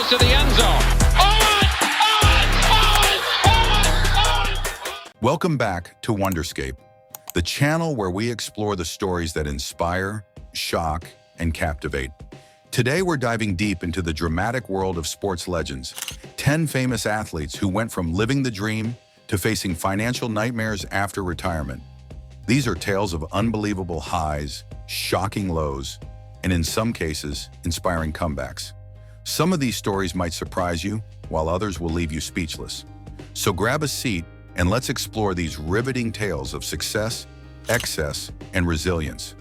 goes to the end zone. Owens! Welcome back to Wonderscape, the channel where we explore the stories that inspire, shock, and captivate. Today we're diving deep into the dramatic world of sports legends, 10 famous athletes who went from living the dream to facing financial nightmares after retirement. These are tales of unbelievable highs, shocking lows, and in some cases, inspiring comebacks. Some of these stories might surprise you, while others will leave you speechless. So grab a seat and let's explore these riveting tales of success, excess, and resilience.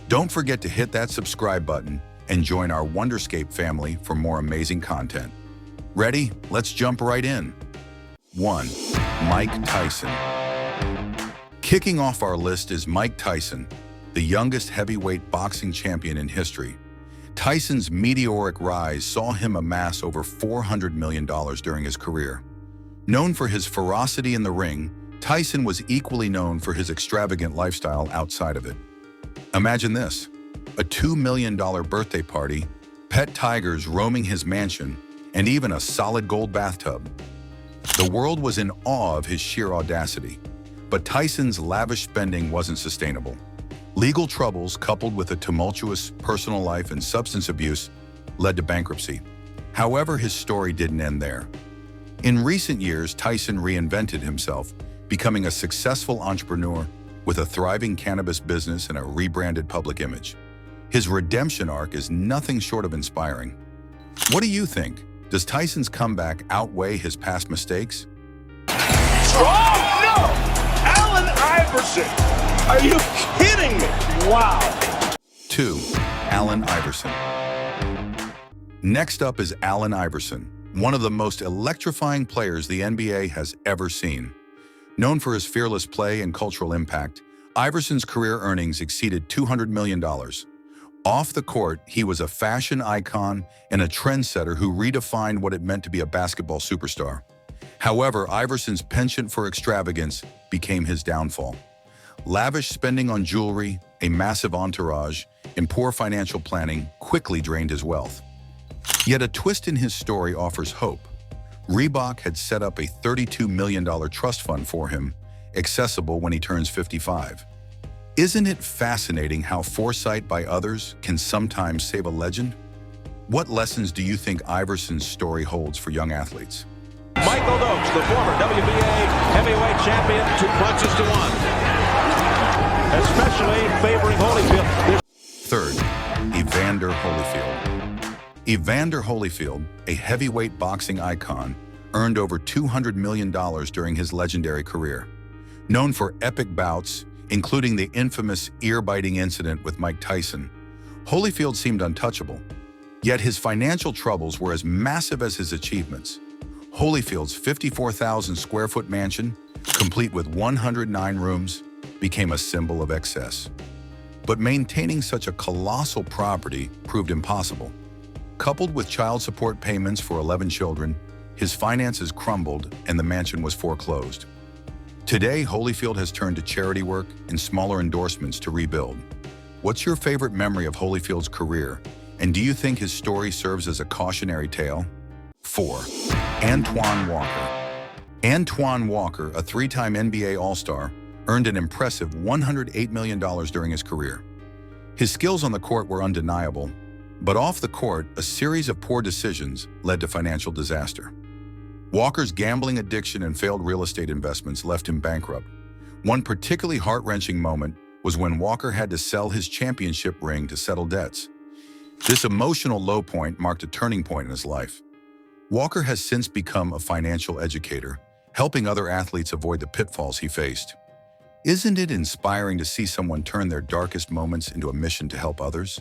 Don't forget to hit that subscribe button and join our Wonderscape family for more amazing content. Ready? Let's jump right in. 1. Mike Tyson. Kicking off our list is Mike Tyson, the youngest heavyweight boxing champion in history. Tyson's meteoric rise saw him amass over $400 million during his career. Known for his ferocity in the ring, Tyson was equally known for his extravagant lifestyle outside of it. Imagine this: a $2 million birthday party, pet tigers roaming his mansion, and even a solid gold bathtub. The world was in awe of his sheer audacity, but Tyson's lavish spending wasn't sustainable. Legal troubles coupled with a tumultuous personal life and substance abuse led to bankruptcy. However, his story didn't end there. In recent years, Tyson reinvented himself, becoming a successful entrepreneur with a thriving cannabis business and a rebranded public image. His redemption arc is nothing short of inspiring. What do you think? Does Tyson's comeback outweigh his past mistakes? Oh, no! Allen Iverson! Are you kidding me? Wow! 2. Allen Iverson. Next up is Allen Iverson, one of the most electrifying players the NBA has ever seen. Known for his fearless play and cultural impact, Iverson's career earnings exceeded $200 million. Off the court, he was a fashion icon and a trendsetter who redefined what it meant to be a basketball superstar. However, Iverson's penchant for extravagance became his downfall. Lavish spending on jewelry, a massive entourage, and poor financial planning quickly drained his wealth. Yet a twist in his story offers hope. Reebok had set up a $32 million trust fund for him, accessible when he turns 55. Isn't it fascinating how foresight by others can sometimes save a legend? What lessons do you think Iverson's story holds for young athletes? Michael Dokes, the former WBA heavyweight champion, 2 punches to 1. Especially favoring Holyfield. 3rd, Evander Holyfield. Evander Holyfield, a heavyweight boxing icon, earned over $200 million during his legendary career. Known for epic bouts, including the infamous ear-biting incident with Mike Tyson, Holyfield seemed untouchable. Yet his financial troubles were as massive as his achievements. Holyfield's 54,000 square foot mansion, complete with 109 rooms, became a symbol of excess. But maintaining such a colossal property proved impossible. Coupled with child support payments for 11 children, his finances crumbled and the mansion was foreclosed. Today, Holyfield has turned to charity work and smaller endorsements to rebuild. What's your favorite memory of Holyfield's career, and do you think his story serves as a cautionary tale? 4. Antoine Walker. Antoine Walker, a 3-time NBA All-Star, earned an impressive $108 million during his career. His skills on the court were undeniable, but off the court, a series of poor decisions led to financial disaster. Walker's gambling addiction and failed real estate investments left him bankrupt. One particularly heart-wrenching moment was when Walker had to sell his championship ring to settle debts. This emotional low point marked a turning point in his life. Walker has since become a financial educator, helping other athletes avoid the pitfalls he faced. Isn't it inspiring to see someone turn their darkest moments into a mission to help others?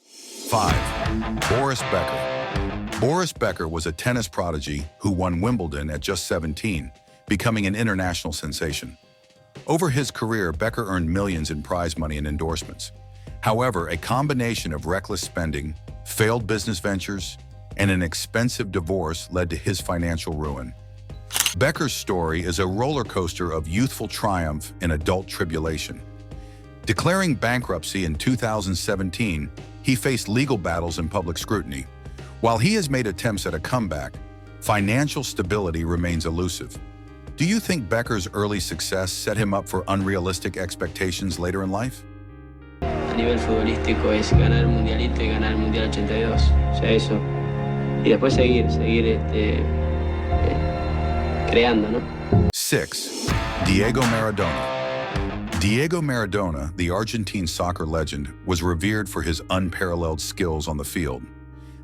5. Boris Becker. Boris Becker was a tennis prodigy who won Wimbledon at just 17, becoming an international sensation. Over his career, Becker earned millions in prize money and endorsements. However, a combination of reckless spending, failed business ventures, and an expensive divorce led to his financial ruin. Becker's story is a roller coaster of youthful triumph and adult tribulation. Declaring bankruptcy in 2017, he faced legal battles and public scrutiny. While he has made attempts at a comeback, financial stability remains elusive. Do you think Becker's early success set him up for unrealistic expectations later in life? A nivel futbolístico es ganar el mundialito y ganar el mundial 82. O sea, eso. Y después seguir creando, ¿no? 6. Diego Maradona. Diego Maradona, the Argentine soccer legend, was revered for his unparalleled skills on the field.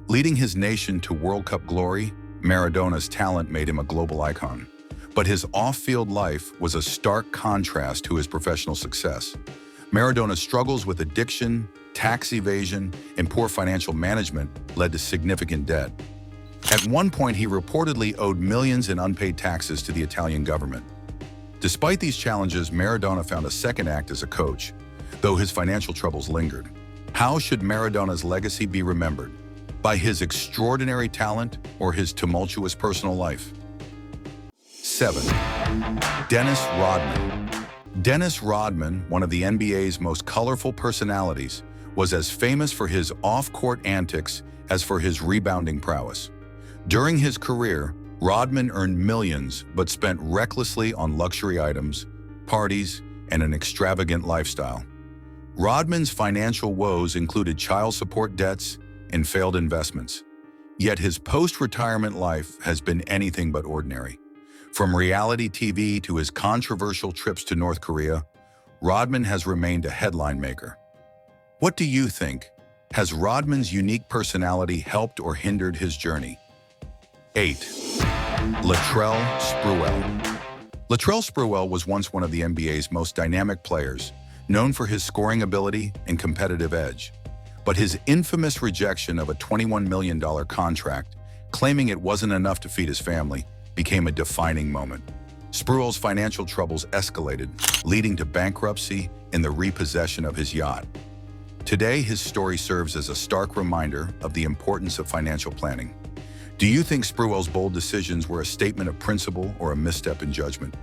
Leading his nation to World Cup glory, Maradona's talent made him a global icon. But his off-field life was a stark contrast to his professional success. Maradona's struggles with addiction, tax evasion, and poor financial management led to significant debt. At one point, he reportedly owed millions in unpaid taxes to the Italian government. Despite these challenges, Maradona found a second act as a coach, though his financial troubles lingered. How should Maradona's legacy be remembered? By his extraordinary talent or his tumultuous personal life? 7. Dennis Rodman. Dennis Rodman, one of the NBA's most colorful personalities, was as famous for his off-court antics as for his rebounding prowess. During his career, Rodman earned millions but spent recklessly on luxury items, parties, and an extravagant lifestyle. Rodman's financial woes included child support debts and failed investments. Yet his post-retirement life has been anything but ordinary. From reality TV to his controversial trips to North Korea, Rodman has remained a headline maker. What do you think? Has Rodman's unique personality helped or hindered his journey? 8. Latrell Sprewell. Latrell Sprewell was once one of the NBA's most dynamic players, known for his scoring ability and competitive edge. But his infamous rejection of a $21 million contract, claiming it wasn't enough to feed his family, became a defining moment. Sprewell's financial troubles escalated, leading to bankruptcy and the repossession of his yacht. Today, his story serves as a stark reminder of the importance of financial planning. Do you think Sprewell's bold decisions were a statement of principle or a misstep in judgment?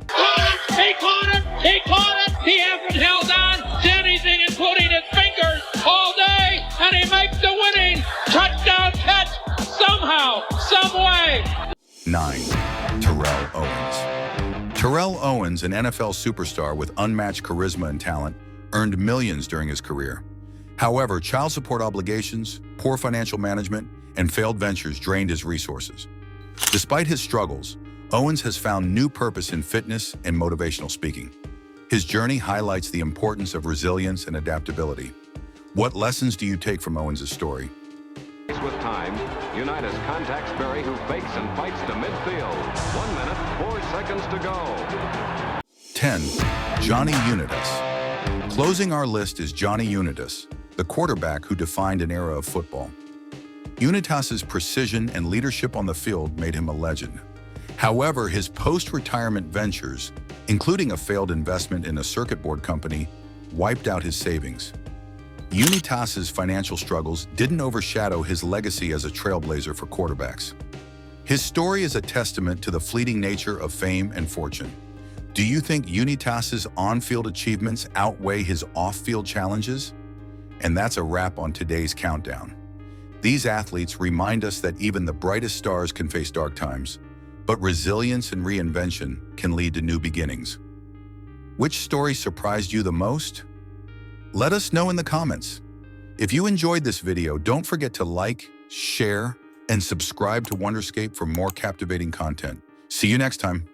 He caught it! He caught it! He hasn't held on to anything, including his fingers, all day, and he makes the winning touchdown catch somehow, some way. 9. Terrell Owens. Terrell Owens, an NFL superstar with unmatched charisma and talent, earned millions during his career. However, child support obligations, poor financial management, and failed ventures drained his resources. Despite his struggles, Owens has found new purpose in fitness and motivational speaking. His journey highlights the importance of resilience and adaptability. What lessons do you take from Owens' story? With time, Unitas contacts Berry, who fakes and fights to midfield. 1 minute, 4 seconds to go. 10. Johnny Unitas. Closing our list is Johnny Unitas, the quarterback who defined an era of football. Unitas's precision and leadership on the field made him a legend. However, his post-retirement ventures, including a failed investment in a circuit board company, wiped out his savings. Unitas's financial struggles didn't overshadow his legacy as a trailblazer for quarterbacks. His story is a testament to the fleeting nature of fame and fortune. Do you think Unitas's on-field achievements outweigh his off-field challenges? And that's a wrap on today's countdown. These athletes remind us that even the brightest stars can face dark times, but resilience and reinvention can lead to new beginnings. Which story surprised you the most? Let us know in the comments. If you enjoyed this video, don't forget to like, share, and subscribe to Wonderscape for more captivating content. See you next time.